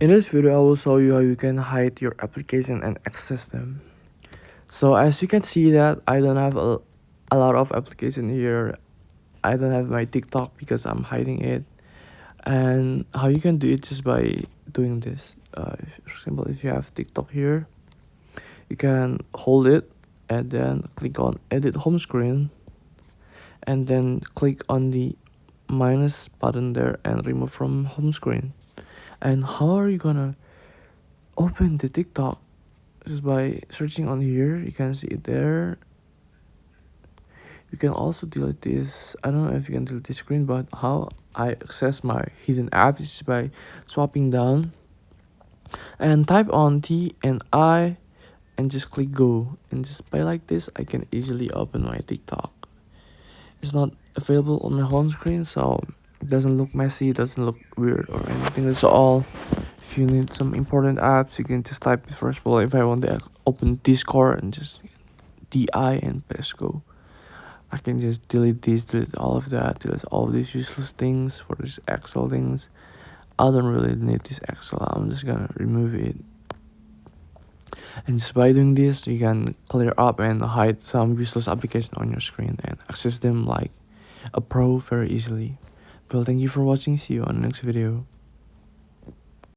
In this video, I will show you how you can hide your application and access them. So as you can see that I don't have a lot of application here. I don't have my TikTok because I'm hiding it. And how you can do it just by doing this. For example, if you have TikTok here, you can hold it and then click on edit home screen and then click on the minus button there and remove from home screen. And how are you gonna open the TikTok? Just by searching on here, you can see it there. You can also delete this. I don't know if you can delete this screen, but how I access my hidden app is by swapping down and type on T and I and just click go, and just by like this I can easily open my TikTok. It's not available on my home screen, so it doesn't look messy, it doesn't look weird or anything. That's all. If you need some important apps, you can just type it. First of all, if I want to open Discord, and just DI and press go. I can just delete this, delete all of that, delete all of these useless things for these Excel things. I don't really need this Excel, I'm just gonna remove it. And just by doing this, you can clear up and hide some useless application on your screen and access them like a pro very easily. Well, thank you for watching, see you on the next video.